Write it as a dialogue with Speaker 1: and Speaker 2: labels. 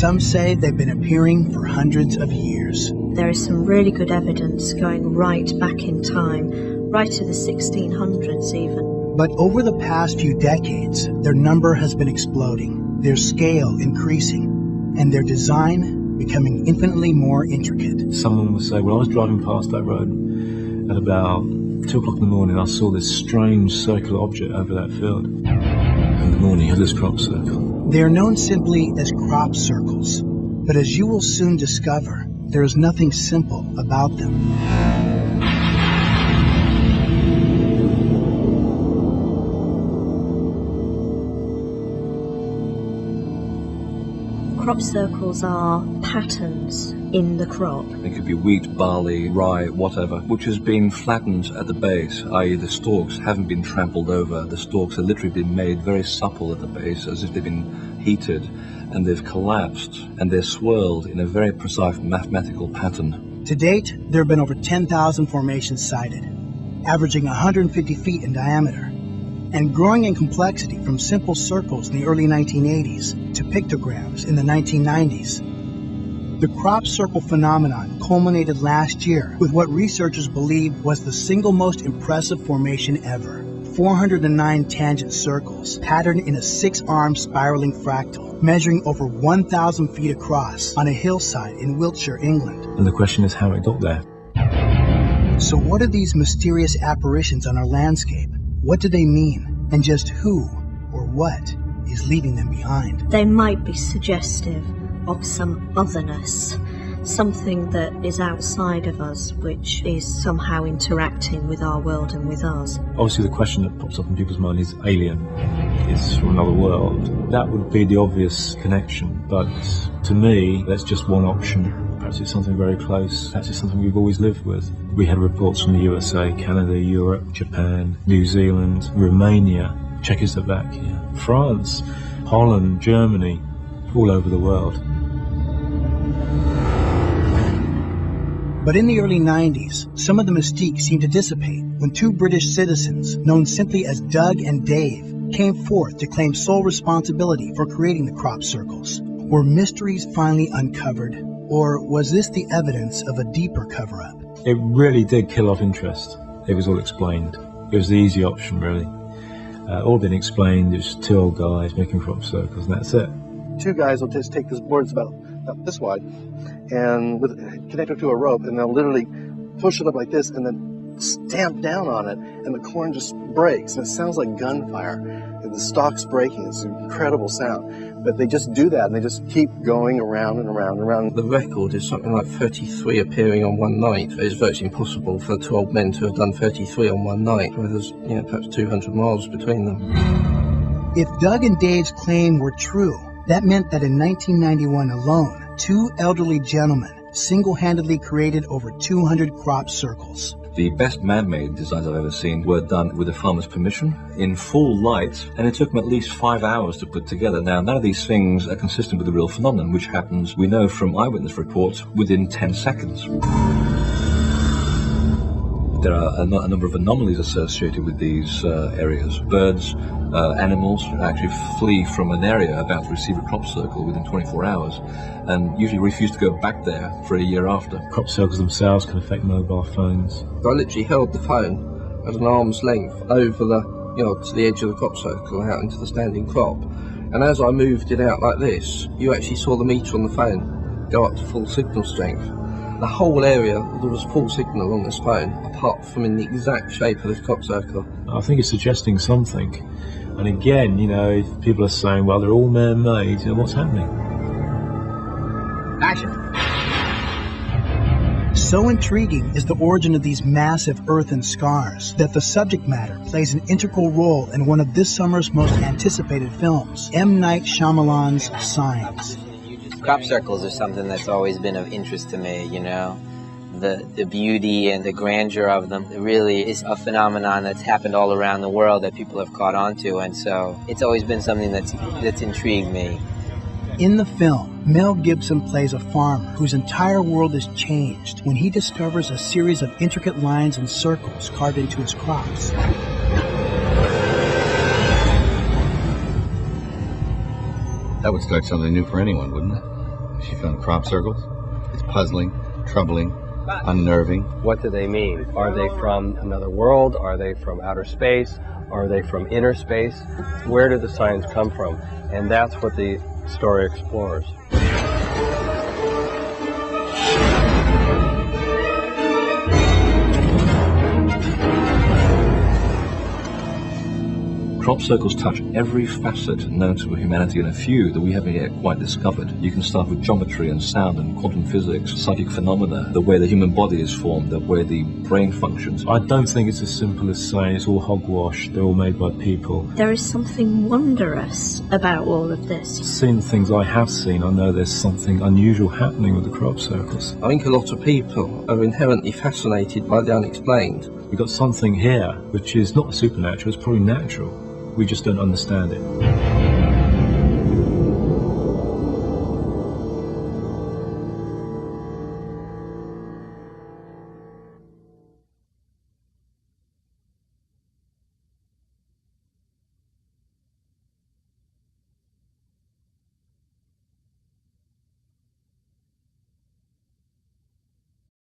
Speaker 1: Some say they've been appearing for hundreds of years.
Speaker 2: There is some really good evidence going right back in time, right to the 1600s even.
Speaker 1: But over the past few decades, their number has been exploding, their scale increasing, and their design becoming infinitely more intricate.
Speaker 3: Someone would say, well, I was driving past that road at about 2 o'clock in the morning. I saw this strange circular object over that field. In the morning, it was this crop circle.
Speaker 1: They are known simply as crop circles, but as you will soon discover, there is nothing simple about them.
Speaker 2: Crop circles are patterns in the crop.
Speaker 4: It could be wheat, barley, rye, whatever, which has been flattened at the base, i.e. the stalks haven't been trampled over. The stalks have literally been made very supple at the base, as if they've been heated, and they've collapsed, and they're swirled in a very precise mathematical pattern.
Speaker 1: To date, there have been over 10,000 formations sighted, averaging 150 feet in diameter, and growing in complexity from simple circles in the early 1980s to pictograms in the 1990s. The crop circle phenomenon culminated last year with what researchers believe was the single most impressive formation ever. 409 tangent circles patterned in a 6-armed spiraling fractal, measuring over 1,000 feet across on a hillside in Wiltshire, England.
Speaker 3: And the question is how it got there.
Speaker 1: So what are these mysterious apparitions on our landscape? What do they mean? And just who or what is leaving them behind?
Speaker 2: They might be suggestive of some otherness, something that is outside of us, which is somehow interacting with our world and with us.
Speaker 3: Obviously the question that pops up in people's mind is alien. It's from another world. That would be the obvious connection, but to me that's just one option. Perhaps it's something very close. Perhaps it's something we've always lived with. We had reports from the USA, Canada, Europe, Japan, New Zealand, Romania, Czechoslovakia, France, Holland, Germany, all over the world.
Speaker 1: But in the early 90s, some of the mystique seemed to dissipate when 2 British citizens, known simply as Doug and Dave, came forth to claim sole responsibility for creating the crop circles. Were mysteries finally uncovered, or was this the evidence of a deeper cover-up?
Speaker 3: It really did kill off interest. It was all explained. It was the easy option, really. All been explained. It's 2 old guys making crop circles, and that's it.
Speaker 5: 2 guys will just take this board, it's about this wide, and connect it to a rope, and they'll literally push it up like this, and then stamp down on it, and the corn just breaks, and it sounds like gunfire. And the stalk's breaking. It's an incredible sound. But they just do that, and they just keep going around and around and around.
Speaker 6: The record is something like 33 appearing on one night. It's virtually impossible for 12 men to have done 33 on one night, where there's perhaps 200 miles between them.
Speaker 1: If Doug and Dave's claim were true, that meant that in 1991 alone, 2 elderly gentlemen single-handedly created over 200 crop circles.
Speaker 4: The best man-made designs I've ever seen were done with a farmer's permission, in full light, and it took them at least 5 hours to put together. Now, none of these things are consistent with the real phenomenon, which happens, we know from eyewitness reports, within 10 seconds. There are a number of anomalies associated with these areas. Birds, animals actually flee from an area about to receive a crop circle within 24 hours and usually refuse to go back there for a year after.
Speaker 3: Crop circles themselves can affect mobile phones.
Speaker 6: I literally held the phone at an arm's length over to the edge of the crop circle out into the standing crop. And as I moved it out like this, you actually saw the meter on the phone go up to full signal strength. The whole area, there was full signal on this phone, apart from in the exact shape of this crop circle.
Speaker 3: I think it's suggesting something. And again, if people are saying, well, they're all man-made, what's happening?
Speaker 1: Action! So intriguing is the origin of these massive earthen scars that the subject matter plays an integral role in one of this summer's most anticipated films, M. Night Shyamalan's Signs.
Speaker 7: Crop circles are something that's always been of interest to me, the beauty and the grandeur of them. It really is a phenomenon that's happened all around the world that people have caught on to, and so it's always been something that's intrigued me.
Speaker 1: In the film, Mel Gibson plays a farmer whose entire world is changed when he discovers a series of intricate lines and circles carved into his crops.
Speaker 8: That would start something new for anyone, wouldn't it? you found crop circles. It's puzzling, troubling, unnerving.
Speaker 9: What do they mean? Are they from another world? Are they from outer space? Are they from inner space? Where do the signs come from? And that's what the story explores.
Speaker 4: Crop circles touch every facet known to humanity and a few that we haven't yet quite discovered. You can start with geometry and sound and quantum physics, psychic phenomena, the way the human body is formed, the way the brain functions.
Speaker 3: I don't think it's as simple as saying it's all hogwash, they're all made by people.
Speaker 2: There is something wondrous about all of this.
Speaker 3: Seeing the things I have seen, I know there's something unusual happening with the crop circles.
Speaker 6: I think a lot of people are inherently fascinated by the unexplained.
Speaker 3: We've got something here which is not supernatural, it's probably natural. We just don't understand it.